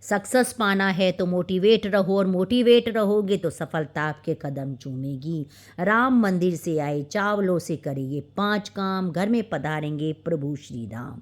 Success पाना है तो मोटिवेट रहो, और मोटिवेट रहोगे तो सफलता आपके कदम चूमेगी। राम मंदिर से आए चावलों से करेंगे 5 काम, घर में पधारेंगे प्रभु श्री राम।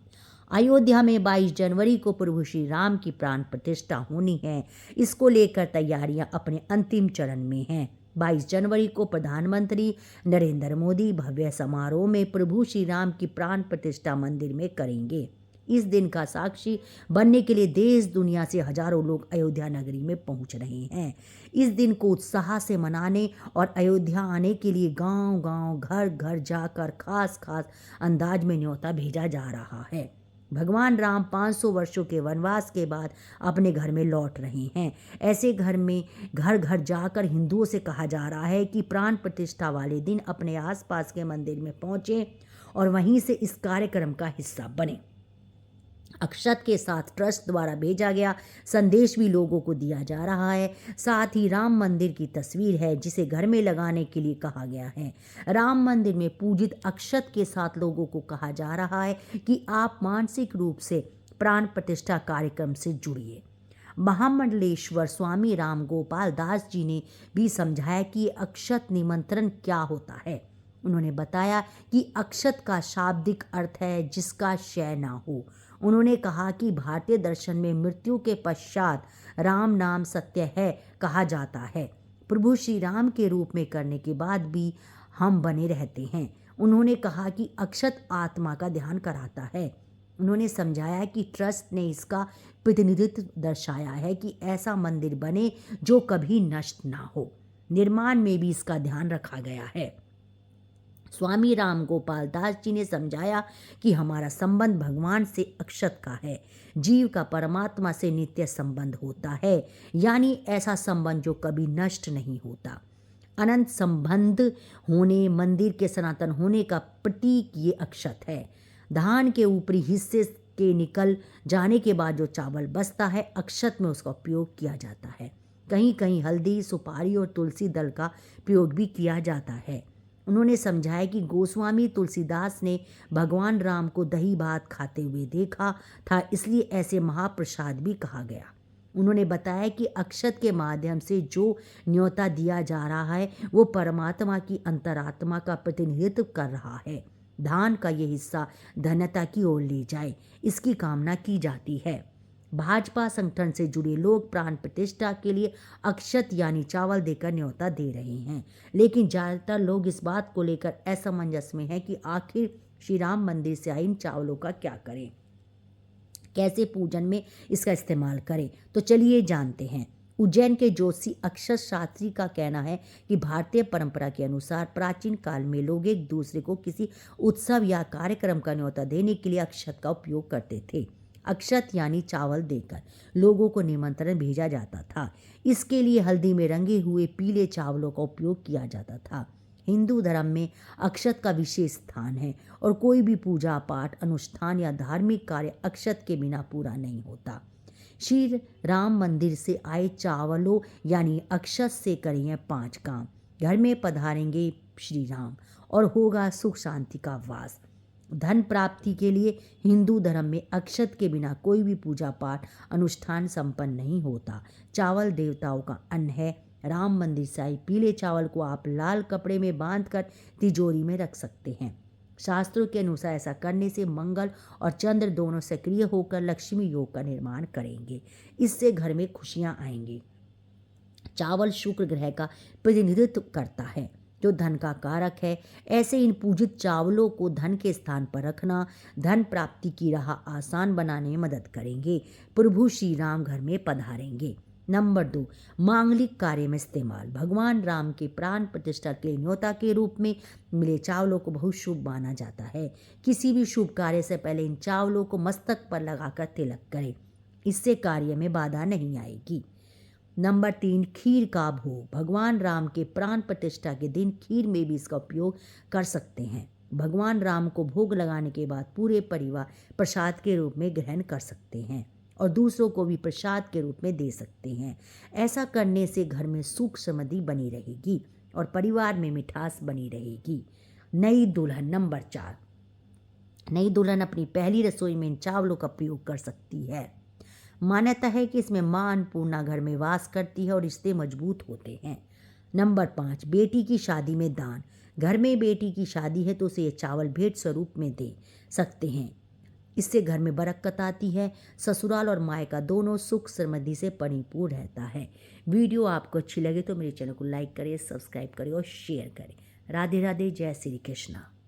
अयोध्या में 22 जनवरी को प्रभु श्री राम की प्राण प्रतिष्ठा होनी है। इसको लेकर तैयारियां अपने अंतिम चरण में हैं। 22 जनवरी को प्रधानमंत्री नरेंद्र मोदी भव्य समारोह में प्रभु श्री राम की प्राण प्रतिष्ठा मंदिर में करेंगे। इस दिन का साक्षी बनने के लिए देश दुनिया से हजारों लोग अयोध्या नगरी में पहुंच रहे हैं। इस दिन को उत्साह से मनाने और अयोध्या आने के लिए गांव-गांव, घर-घर जाकर खास खास अंदाज में न्योता भेजा जा रहा है। भगवान राम 500 वर्षों के वनवास के बाद अपने घर में लौट रहे हैं। ऐसे घर में घर घर जाकर हिंदुओं से कहा जा रहा है कि प्राण प्रतिष्ठा वाले दिन अपने आसपास के मंदिर में पहुंचें और वहीं से इस कार्यक्रम का हिस्सा बने। अक्षत के साथ ट्रस्ट द्वारा भेजा गया संदेश भी लोगों को दिया जा रहा है। साथ ही राम मंदिर की तस्वीर है जिसे घर में लगाने के लिए कहा गया है। राम मंदिर में पूजित अक्षत के साथ लोगों को कहा जा रहा है कि आप मानसिक रूप से प्राण प्रतिष्ठा कार्यक्रम से जुड़िए। महामंडलेश्वर स्वामी राम गोपाल दास जी ने भी समझाया कि अक्षत निमंत्रण क्या होता है। उन्होंने बताया कि अक्षत का शाब्दिक अर्थ है जिसका क्षय ना हो। उन्होंने कहा कि भारतीय दर्शन में मृत्यु के पश्चात राम नाम सत्य है कहा जाता है। प्रभु श्री राम के रूप में करने के बाद भी हम बने रहते हैं। उन्होंने कहा कि अक्षत आत्मा का ध्यान कराता है। उन्होंने समझाया कि ट्रस्ट ने इसका प्रतिनिधित्व दर्शाया है कि ऐसा मंदिर बने जो कभी नष्ट ना हो। निर्माण में भी इसका ध्यान रखा गया है। स्वामी राम गोपाल दास जी ने समझाया कि हमारा संबंध भगवान से अक्षत का है। जीव का परमात्मा से नित्य संबंध होता है, यानी ऐसा संबंध जो कभी नष्ट नहीं होता। अनंत संबंध होने, मंदिर के सनातन होने का प्रतीक ये अक्षत है। धान के ऊपरी हिस्से के निकल जाने के बाद जो चावल बचता है, अक्षत में उसका उपयोग किया जाता है। कहीं कहीं हल्दी, सुपारी और तुलसी दल का प्रयोग भी किया जाता है। उन्होंने समझाया कि गोस्वामी तुलसीदास ने भगवान राम को दही भात खाते हुए देखा था, इसलिए ऐसे महाप्रसाद भी कहा गया। उन्होंने बताया कि अक्षत के माध्यम से जो न्योता दिया जा रहा है वो परमात्मा की अंतरात्मा का प्रतिनिधित्व कर रहा है। धान का ये हिस्सा धन्यता की ओर ले जाए, इसकी कामना की जाती है। भाजपा संगठन से जुड़े लोग प्राण प्रतिष्ठा के लिए अक्षत यानी चावल देकर न्योता दे रहे हैं, लेकिन ज़्यादातर लोग इस बात को लेकर असमंजस में हैं कि आखिर श्री राम मंदिर से आए इन चावलों का क्या करें, कैसे पूजन में इसका इस्तेमाल करें। तो चलिए जानते हैं। उज्जैन के ज्योतिषी अक्षत शास्त्री का कहना है कि भारतीय परंपरा के अनुसार प्राचीन काल में लोग एक दूसरे को किसी उत्सव या कार्यक्रम का न्योता देने के लिए अक्षत का उपयोग करते थे। अक्षत यानी चावल देकर लोगों को निमंत्रण भेजा जाता था। इसके लिए हल्दी में रंगे हुए पीले चावलों का उपयोग किया जाता था। हिंदू धर्म में अक्षत का विशेष स्थान है और कोई भी पूजा पाठ, अनुष्ठान या धार्मिक कार्य अक्षत के बिना पूरा नहीं होता। श्री राम मंदिर से आए चावलों यानी अक्षत से करेंगे 5 काम। घर में पधारेंगे श्री राम और होगा सुख शांति का वास। धन प्राप्ति के लिए हिंदू धर्म में अक्षत के बिना कोई भी पूजा पाठ, अनुष्ठान संपन्न नहीं होता। चावल देवताओं का अन्न है। राम मंदिर से आए पीले चावल को आप लाल कपड़े में बांधकर तिजोरी में रख सकते हैं। शास्त्रों के अनुसार ऐसा करने से मंगल और चंद्र दोनों सक्रिय होकर लक्ष्मी योग का निर्माण करेंगे। इससे घर में खुशियां आएंगी। चावल शुक्र ग्रह का प्रतिनिधित्व करता है जो धन का कारक है। ऐसे इन पूजित चावलों को धन के स्थान पर रखना धन प्राप्ति की राह आसान बनाने में मदद करेंगे। प्रभु श्री राम घर में पधारेंगे। नंबर 2, मांगलिक कार्य में इस्तेमाल। भगवान राम के प्राण प्रतिष्ठा के न्योता के रूप में मिले चावलों को बहुत शुभ माना जाता है। किसी भी शुभ कार्य से पहले इन चावलों को मस्तक पर लगाकर तिलक करें, इससे कार्य में बाधा नहीं आएगी। नंबर 3, खीर का भोग। भगवान राम के प्राण प्रतिष्ठा के दिन खीर में भी इसका उपयोग कर सकते हैं। भगवान राम को भोग लगाने के बाद पूरे परिवार प्रसाद के रूप में ग्रहण कर सकते हैं और दूसरों को भी प्रसाद के रूप में दे सकते हैं। ऐसा करने से घर में सुख समृद्धि बनी रहेगी और परिवार में मिठास बनी रहेगी। नई दुल्हन। नंबर 4, नई दुल्हन अपनी पहली रसोई में इन चावलों का प्रयोग कर सकती है। मान्यता है कि इसमें माँ अन्नपूर्णा घर में वास करती है और रिश्ते मजबूत होते हैं। नंबर 5, बेटी की शादी में दान। घर में बेटी की शादी है तो उसे ये चावल भेंट स्वरूप में दे सकते हैं। इससे घर में बरकत आती है, ससुराल और मायका दोनों सुख समृद्धि से परिपूर्ण रहता है। वीडियो आपको अच्छी लगे तो मेरे चैनल को लाइक करें, सब्सक्राइब करें और शेयर करें। राधे राधे, जय श्री कृष्णा।